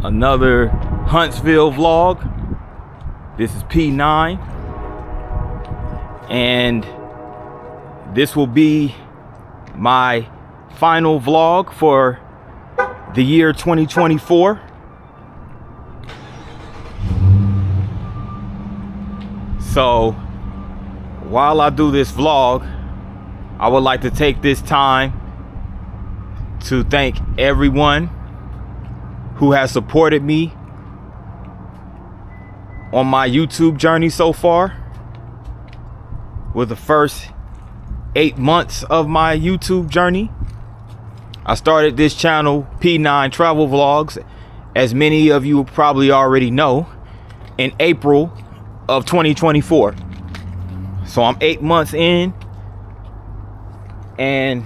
another Huntsville vlog. This is P9, and this will be my final vlog for the year 2024. So while I do this vlog, I would like to take this time to thank everyone who has supported me on my YouTube journey so far. With the first 8 months of my YouTube journey, I started this channel, P9 Travel Vlogs, as many of you probably already know, in April of 2024. So I'm 8 months in, and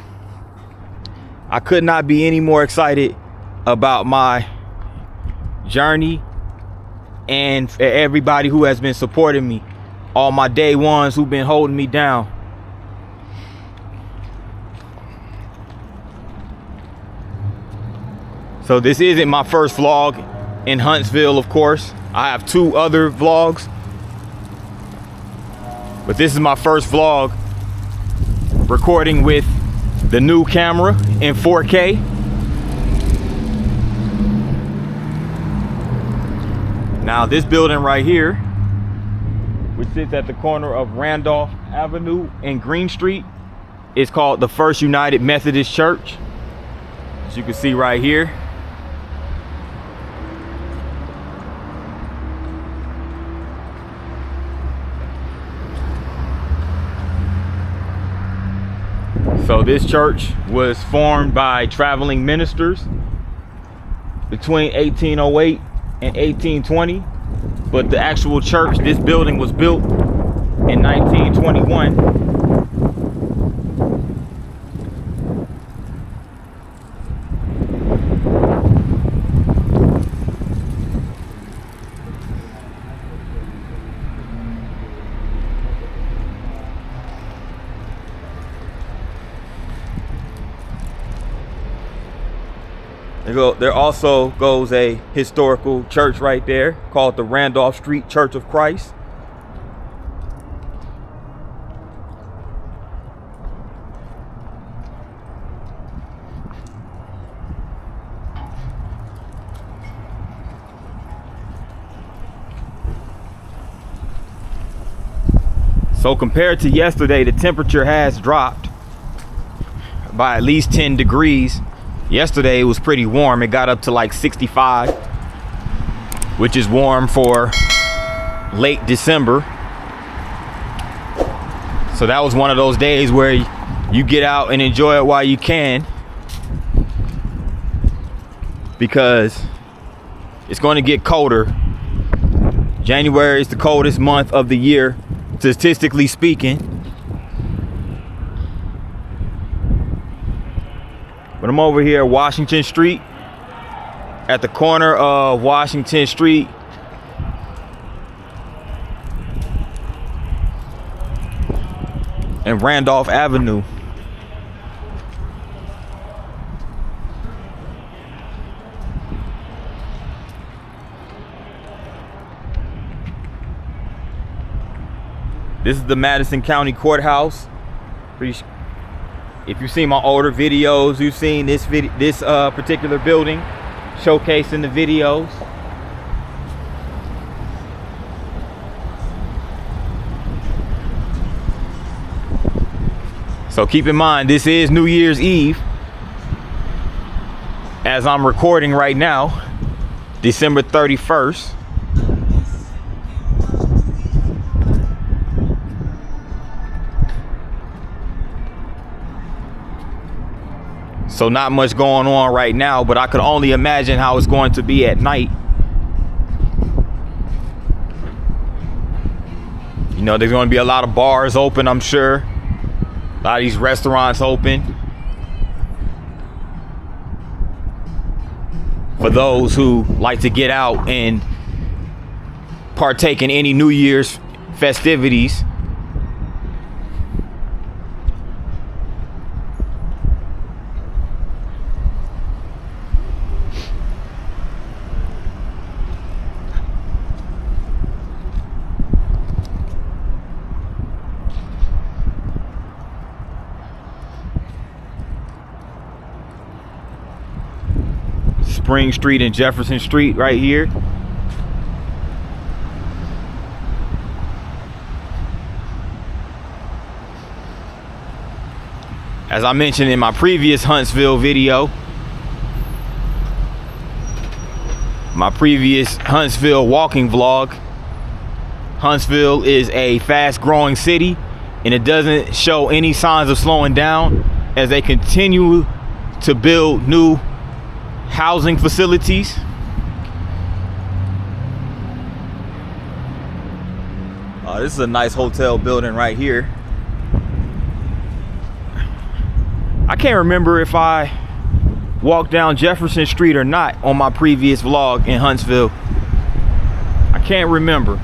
I could not be any more excited about my journey and for everybody who has been supporting me, all my day ones who've been holding me down. So this isn't my first vlog in Huntsville, of course. I have 2 other vlogs, but this is my first vlog recording with the new camera in 4K. Now this building right here, which sits at the corner of Randolph Avenue and Green Street, is called the First United Methodist Church, as you can see right here. So this church was formed by traveling ministers between 1808 and 1820, but the actual church, this building, was built in 1921. There also goes a historical church right there called the Randolph Street Church of Christ. So compared to yesterday, the temperature has dropped by at least 10 degrees. Yesterday it was pretty warm. It got up to like 65, which is warm for late December. So that was one of those days where you get out and enjoy it while you can, because it's going to get colder. January is the coldest month of the year, statistically speaking. But I'm over here at Washington Street, at the corner of Washington Street and Randolph Avenue. This is the Madison County Courthouse. If you've seen my older videos, you've seen this particular building showcased in the videos. So keep in mind, this is New Year's Eve as I'm recording right now, December 31st. So not much going on right now, but I could only imagine how it's going to be at night. You know, there's going to be a lot of bars open, I'm sure. A lot of these restaurants open for those who like to get out and partake in any New Year's festivities. Spring Street and Jefferson Street right here. As I mentioned in my previous Huntsville video, my previous Huntsville walking vlog, Huntsville is a fast-growing city, and it doesn't show any signs of slowing down as they continue to build new housing facilities. This is a nice hotel building right here. I can't remember if I walked down Jefferson Street or not on my previous vlog in Huntsville. I can't remember.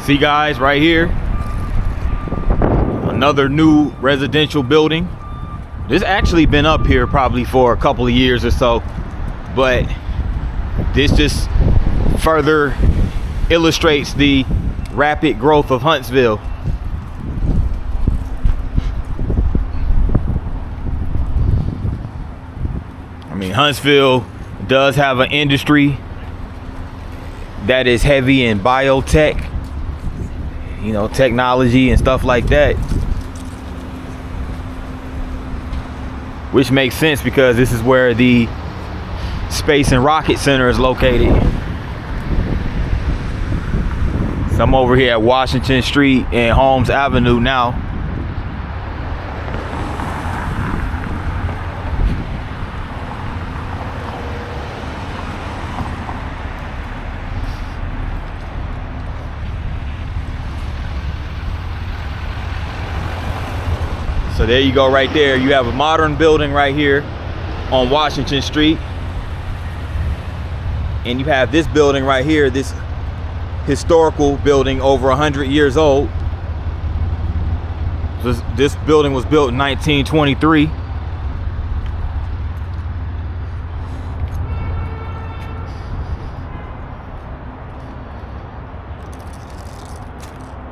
See guys, right here, another new residential building. This actually been up here probably for a couple of years or so, but this just further illustrates the rapid growth of Huntsville. I mean, Huntsville does have an industry that is heavy in biotech, you know, technology and stuff like that, which makes sense because this is where the Space and Rocket Center is located. So I'm over here at Washington Street and Holmes Avenue now. So there you go right there. You have a modern building right here on Washington Street. And you have this building right here, this historical building over 100 years old. This building was built in 1923.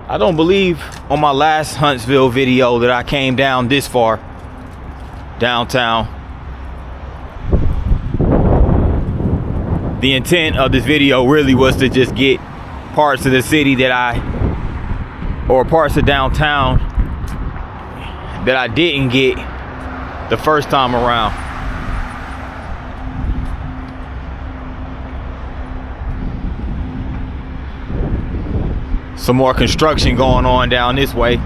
I don't believe on my last Huntsville video that I came down this far downtown. The intent of this video really was to just get parts of the city or parts of downtown that I didn't get the first time around. Some more construction going on down this way.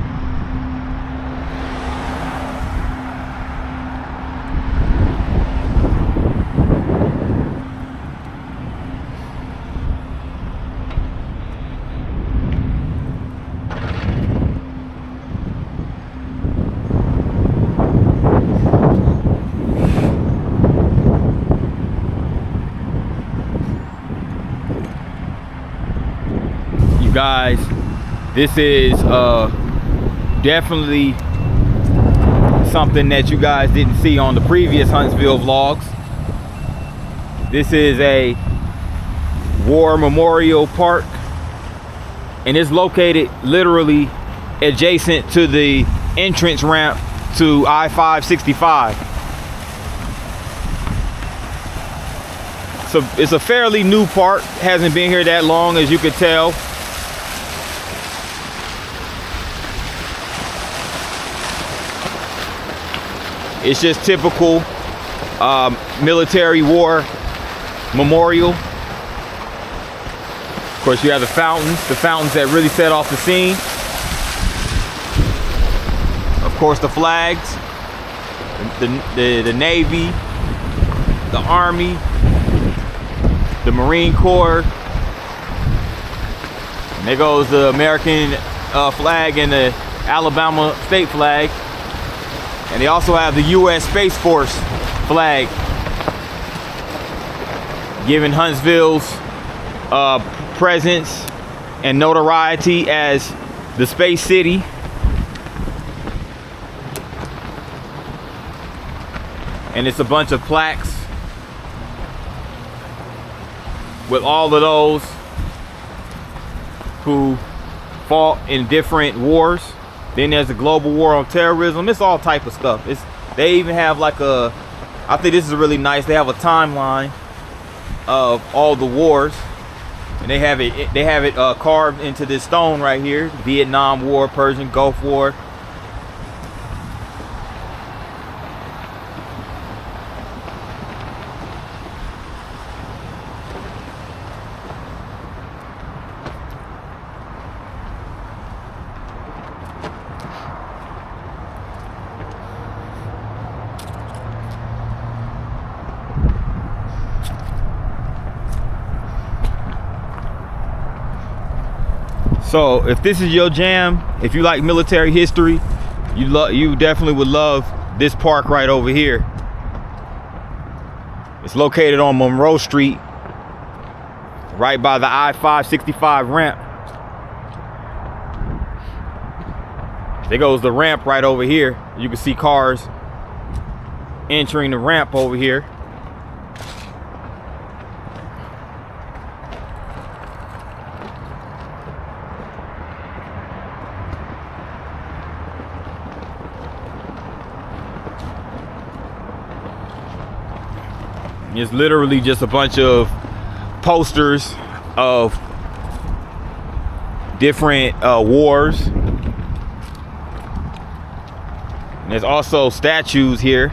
Guys, this is definitely something that you guys didn't see on the previous Huntsville vlogs. This is a war memorial park, and it's located literally adjacent to the entrance ramp to I-565. So it's a fairly new park, hasn't been here that long, as you could tell. It's just typical military war memorial. Of course, you have the fountains that really set off the scene. Of course, the flags, the Navy, the Army, the Marine Corps. And there goes the American flag and the Alabama state flag. And they also have the U.S. Space Force flag, giving Huntsville's presence and notoriety as the Space City. And it's a bunch of plaques with all of those who fought in different wars. Then there's the global war on terrorism. It's all type of stuff. They even have like I think this is really nice. They have a timeline of all the wars, and they have it carved into this stone right here. Vietnam War, Persian Gulf War. So if this is your jam, if you like military history, you definitely would love this park right over here. It's located on Monroe Street, right by the I-565 ramp. There goes the ramp right over here. You can see cars entering the ramp over here. It's literally just a bunch of posters of different wars. And there's also statues here.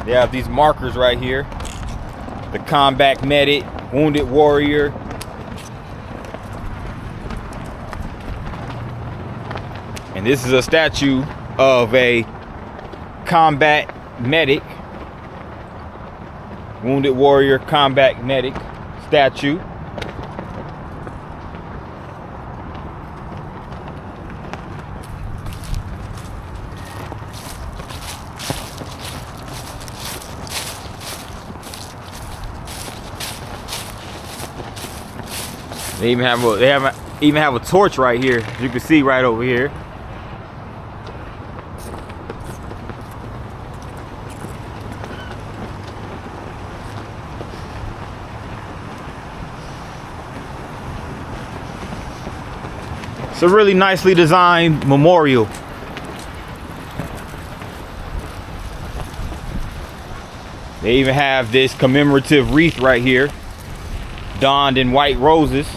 They have these markers right here. The combat medic, wounded warrior. And this is a statue of a combat medic, wounded warrior combat medic statue. They even have a torch right here, as you can see right over here. a really nicely designed memorial. They even have this commemorative wreath right here, donned in white roses.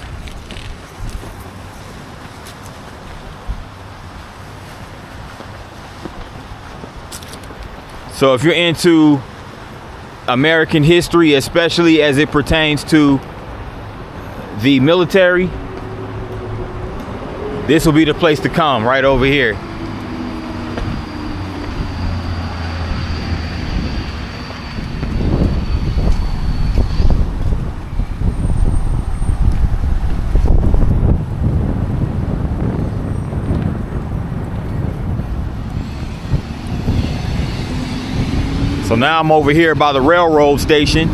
So if you're into American history, especially as it pertains to the military, this will be the place to come, right over here. So now I'm over here by the railroad station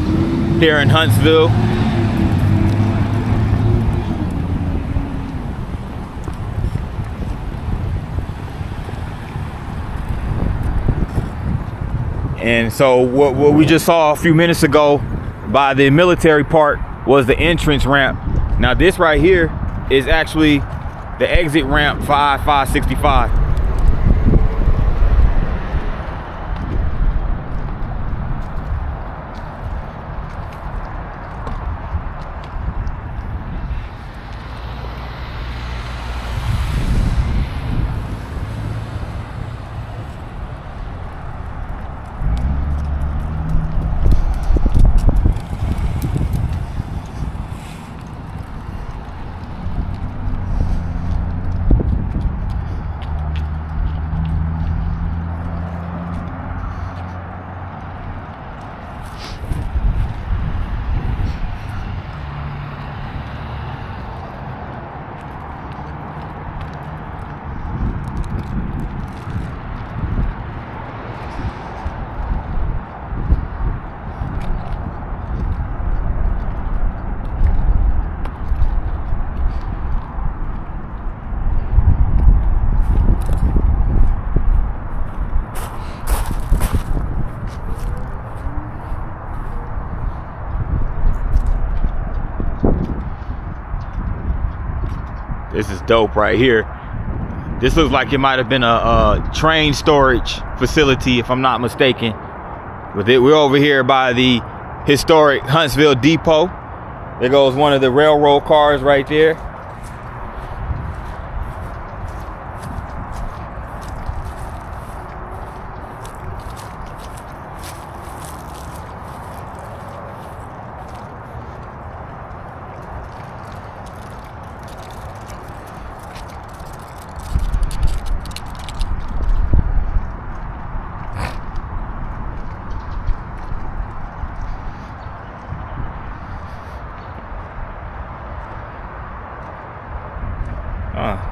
here in Huntsville. And so what we just saw a few minutes ago by the military part was the entrance ramp. Now this right here is actually the exit ramp for I-565. This is dope right here. This looks like it might have been a train storage facility, if I'm not mistaken. But we're over here by the historic Huntsville Depot. There goes one of the railroad cars right there.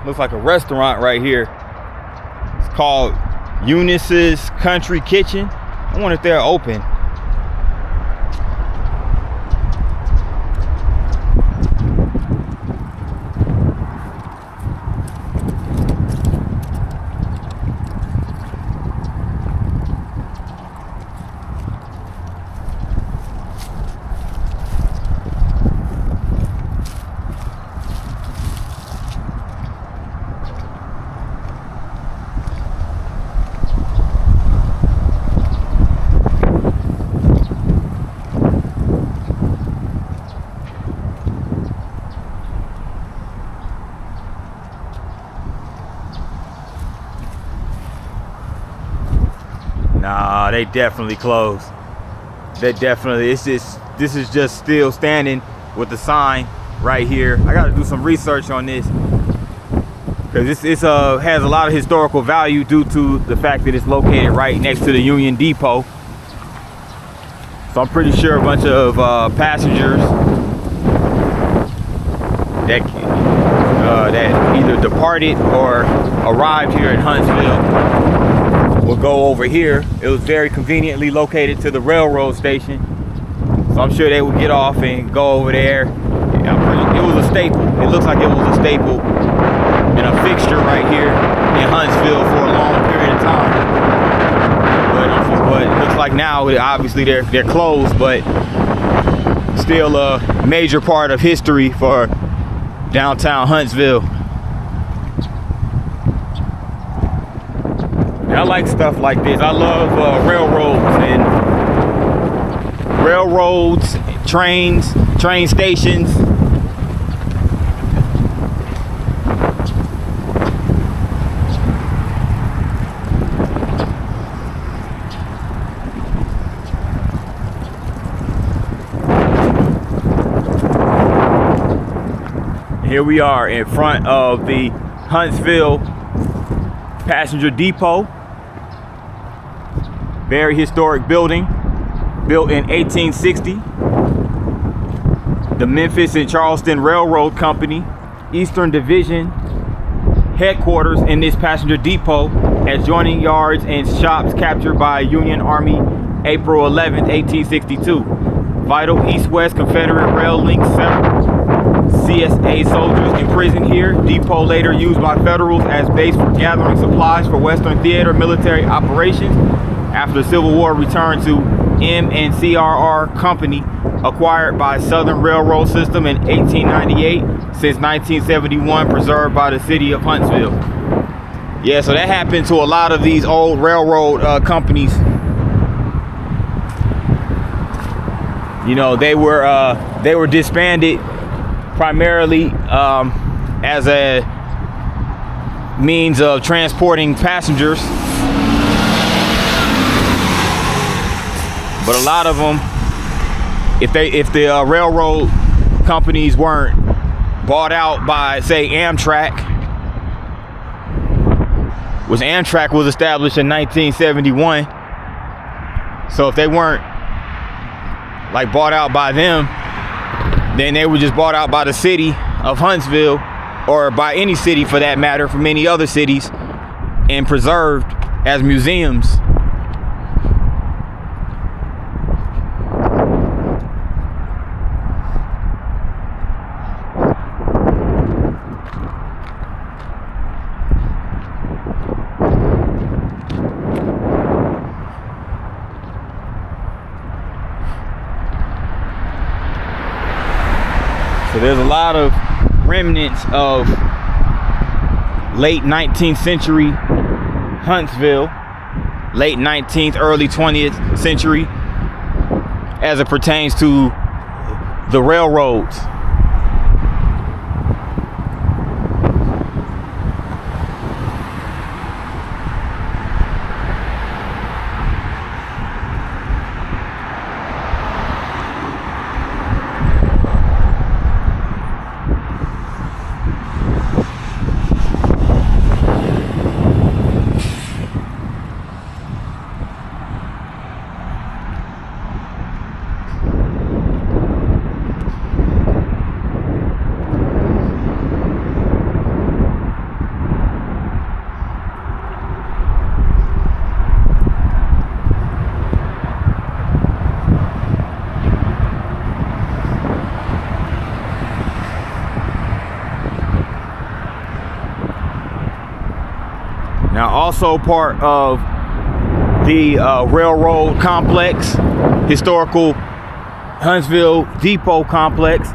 Looks like a restaurant right here. It's called Eunice's Country Kitchen. I wonder if they're open. Nah, they definitely closed. They definitely, this is just still standing with the sign right here. I gotta do some research on this because this has a lot of historical value due to the fact that it's located right next to the Union Depot. So I'm pretty sure a bunch of passengers that either departed or arrived here in Huntsville will go over here. It was very conveniently located to the railroad station, so I'm sure they would get off and go over there. It was a staple. It looks like it was a staple and a fixture right here in Huntsville for a long period of time. But it looks like now, obviously they're closed, but still a major part of history for downtown Huntsville. I like stuff like this. I love railroads, trains, train stations. Here we are in front of the Huntsville Passenger Depot. Very historic building, built in 1860. The Memphis and Charleston Railroad Company, Eastern Division headquarters in this passenger depot, adjoining yards and shops captured by Union Army April 11, 1862. Vital east-west Confederate rail links several CSA soldiers imprisoned here. Depot later used by Federals as base for gathering supplies for Western Theater military operations. After the Civil War, returned to M&CRR Company, acquired by Southern Railroad System in 1898. Since 1971, preserved by the city of Huntsville. Yeah, so that happened to a lot of these old railroad companies. You know, they were disbanded primarily as a means of transporting passengers, but a lot of them, if the railroad companies weren't bought out by, say, Amtrak, which Amtrak was established in 1971, so if they weren't like bought out by them, then they were just bought out by the city of Huntsville, or by any city for that matter, from many other cities, and preserved as museums. So there's a lot of remnants of late 19th century Huntsville, late 19th, early 20th century, as it pertains to the railroads. Now, also part of the railroad complex, historical Huntsville Depot complex,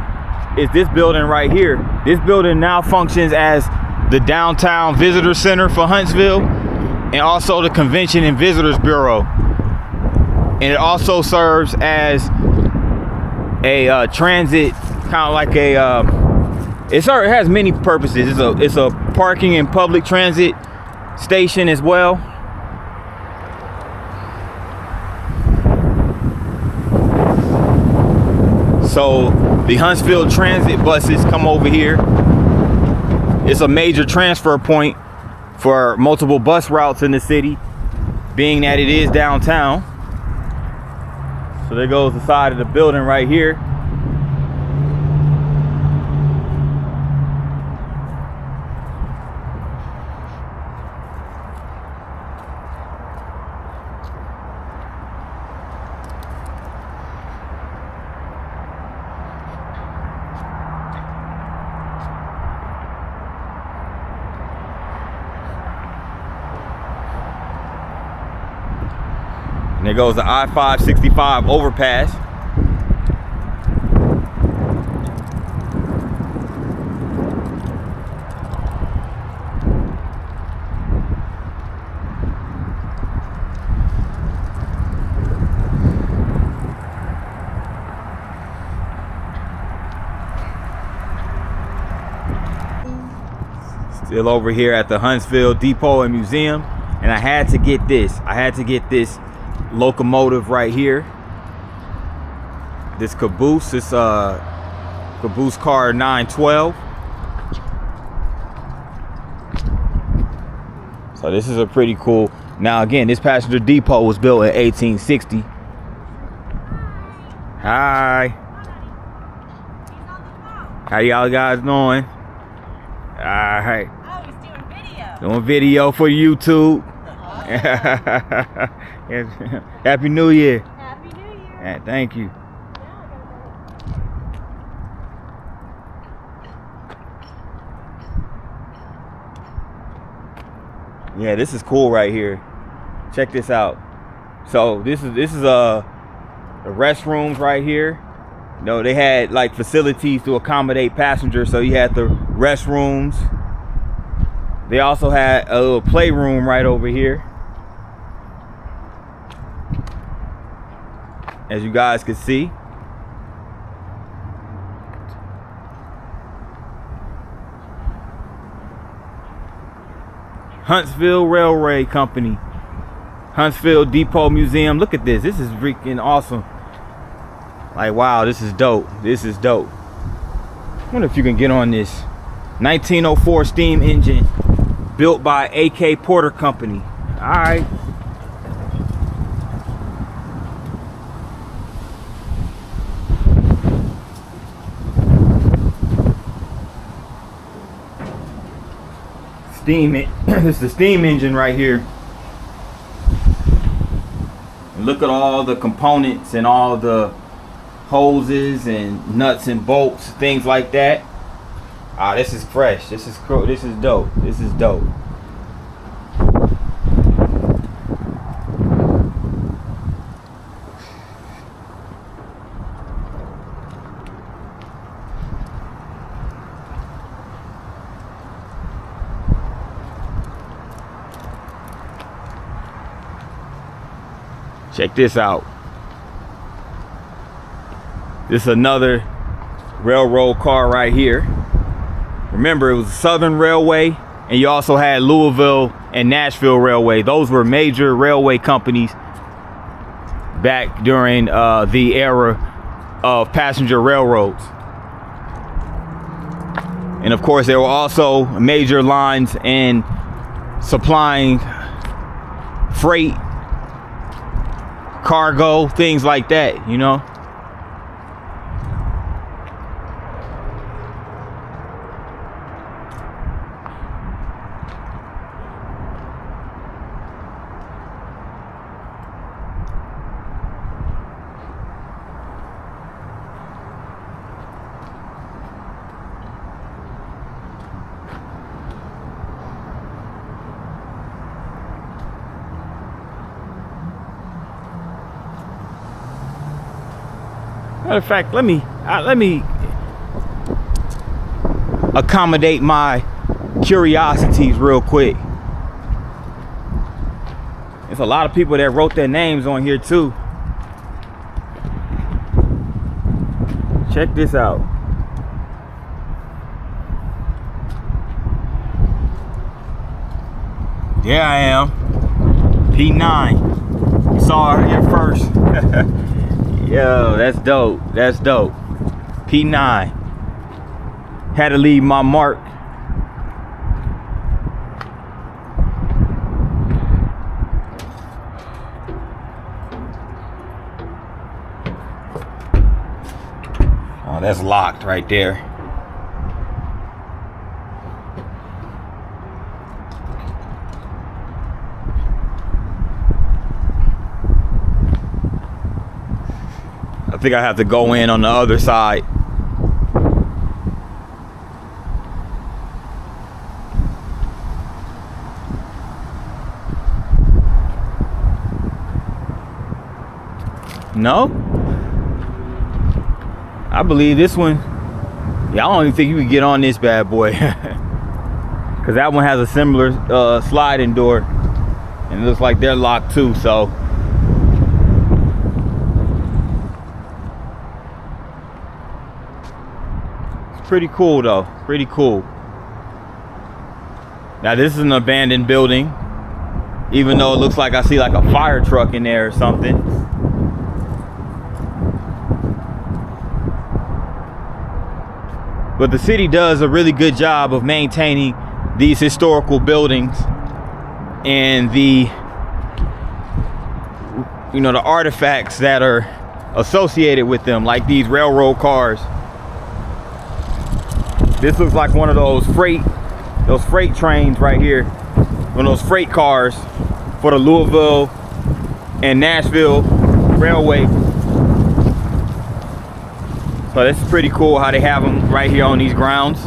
is this building right here. This building now functions as the downtown visitor center for Huntsville, and also the Convention and Visitors Bureau. And it also serves as a transit, kind of like a it has many purposes. It's a parking and public transit station as well. So the Huntsville transit buses come over here. It's a major transfer point for multiple bus routes in the city, being that it is downtown. So there goes the side of the building right here. And there goes the I-565 overpass. Still over here at the Huntsville Depot and Museum. And I had to get this. I had to get this locomotive right here. This caboose. This caboose car 912. So this is a pretty cool. Now again, this passenger depot was built in 1860. Hi. How y'all guys doing? Alright. Oh, he's doing video. Doing video for YouTube. Happy New Year. Happy New Year. Yeah, thank you. Yeah, this is cool right here. Check this out. So this is the restrooms right here. You know, they had like facilities to accommodate passengers. So you had the restrooms. They also had a little playroom right over here. As you guys can see. Huntsville Railway Company. Huntsville Depot Museum. Look at this. This is freaking awesome. Like, wow, this is dope. This is dope. I wonder if you can get on this. 1904 steam engine built by A.K. Porter Company. All right. This is the steam engine right here. And look at all the components and all the hoses and nuts and bolts, things like that. Ah, this is fresh. This is cool. This is dope. This is dope. Check this out. This is another railroad car right here. Remember, it was Southern Railway, and you also had Louisville and Nashville Railway. Those were major railway companies back during the era of passenger railroads. And of course, there were also major lines in supplying freight, cargo, things like that, you know. Matter of fact, let me accommodate my curiosities real quick. There's a lot of people that wrote their names on here too. Check this out. There I am, P9. You saw her here first. Yo, that's dope. That's dope. P9. Had to leave my mark. Oh, that's locked right there. I think I have to go in on the other side. No? I believe this one. Yeah, I don't even think you can get on this bad boy. Because that one has a similar sliding door. And it looks like they're locked too, so. Pretty cool though, pretty cool. Now this is an abandoned building, even though it looks like I see like a fire truck in there or something. But the city does a really good job of maintaining these historical buildings and the the artifacts that are associated with them, like these railroad cars. This looks like one of those freight trains right here, one of those freight cars for the Louisville and Nashville Railway. So this is pretty cool how they have them right here on these grounds.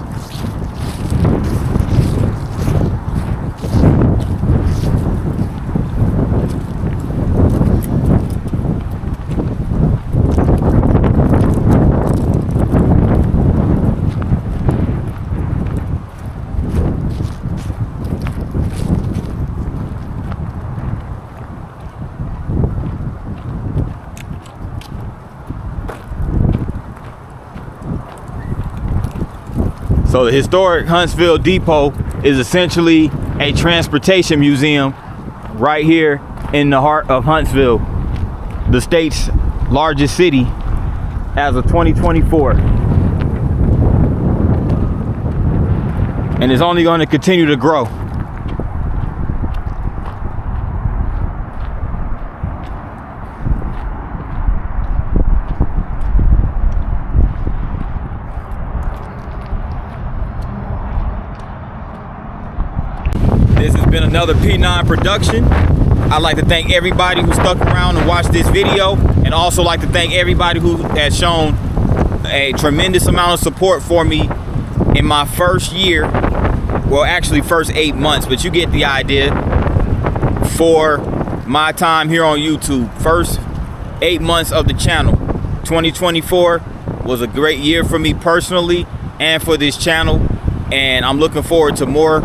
So the historic Huntsville Depot is essentially a transportation museum right here in the heart of Huntsville, the state's largest city as of 2024. And it's only going to continue to grow. This has been another P9 production. I'd like to thank everybody who stuck around and watched this video, and also like to thank everybody who has shown a tremendous amount of support for me in my first year. Well, actually first 8 months, but you get the idea, for my time here on YouTube. First 8 months of the channel. 2024 was a great year for me personally and for this channel, and I'm looking forward to more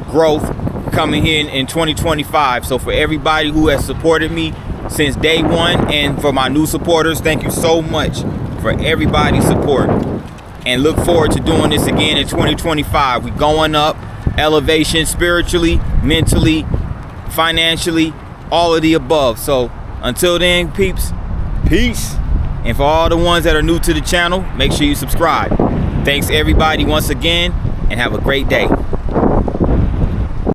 growth coming in 2025. So for everybody who has supported me since day one, and for my new supporters, thank you so much for everybody's support, and look forward to doing this again in 2025. We going up, elevation spiritually, mentally, financially, all of the above. So until then, peeps, peace. And for all the ones that are new to the channel, make sure you subscribe. Thanks everybody once again, and have a great day.